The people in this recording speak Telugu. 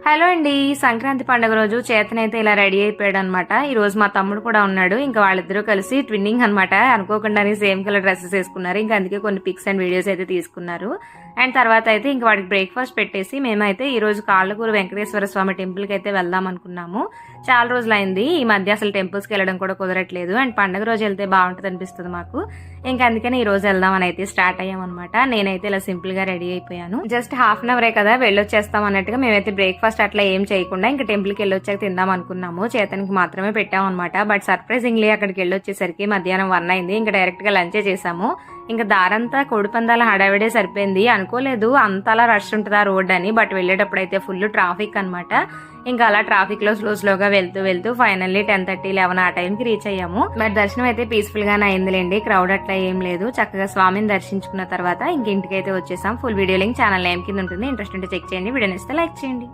హలో అండి. సంక్రాంతి పండుగ రోజు చేతనైతే ఇలా రెడీ అయిపోయాడు అనమాట. ఈ రోజు మా తమ్ముడు కూడా ఉన్నాడు. ఇంకా వాళ్ళిద్దరూ కలిసి ట్విన్నింగ్ అనమాట. అనుకోకుండానే సేమ్ కలర్ డ్రెస్సెస్ వేసుకున్నారు. ఇంకా అందుకే కొన్ని పిక్స్ అండ్ వీడియోస్ అయితే తీసుకున్నారు. అండ్ తర్వాత అయితే ఇంకా వాడికి బ్రేక్ఫాస్ట్ పెట్టేసి మేమైతే ఈ రోజు కాళ్ళకూరు వెంకటేశ్వర స్వామి టెంపుల్కి అయితే వెళ్దాం అనుకున్నాము. చాలా రోజులైంది ఈ మధ్య అసలు టెంపుల్స్కి వెళ్ళడం కూడా కుదరట్లేదు. అండ్ పండుగ రోజు వెళ్తే బాగుంటుంది అనిపిస్తుంది మాకు. ఇంకా అందుకని ఈ రోజు వెళ్దామని అయితే స్టార్ట్ అయ్యాం అనమాట. నేనైతే ఇలా సింపుల్ గా రెడీ అయిపోయాను. జస్ట్ హాఫ్ అన్ అవరే కదా వెళ్ళొచ్చేస్తాం అన్నట్టుగా మేమైతే బ్రేక్ఫాస్ట్ అట్లా ఏం చేయకుండా ఇంకా టెంపుల్కి వెళ్ళొచ్చాక తిందాం అనుకున్నాము. చేతనికి మాత్రమే పెట్టాం అనమాట. బట్ సర్ప్రైజింగ్లీ అక్కడికి వెళ్ళొచ్చేసరికి మధ్యాహ్నం 1 అయింది. ఇంకా డైరెక్ట్ గా లంచే చేసాము. ఇంకా దారంతా కోడిపందాల హడావిడే సరిపోయింది. అనుకోలేదు అంతలా రష్ ఉంటుందా రోడ్ అని. బట్ వెళ్ళేటప్పుడు అయితే ఫుల్ ట్రాఫిక్ అనమాట. ఇంకా అలా ట్రాఫిక్ లో స్లోగా వెళ్తూ ఫైనల్లీ 10:30, 11 ఆ టైంకి రీచ్ అయ్యాము. బట్ దర్శనం అయితే పీస్ఫుల్ గానే అయిందిలేండి. క్రౌడ్ అట్లా ఏం లేదు. చక్కగా స్వామిని దర్శించుకున్న తర్వాత ఇంటికైతే వచ్చేసాం. Full video link channel name కింద ఉంటుంది. ఇంట్రెస్ట్ ఉంటే చెక్ చేయండి. వీడియో నచ్చితే లైక్ చేయండి.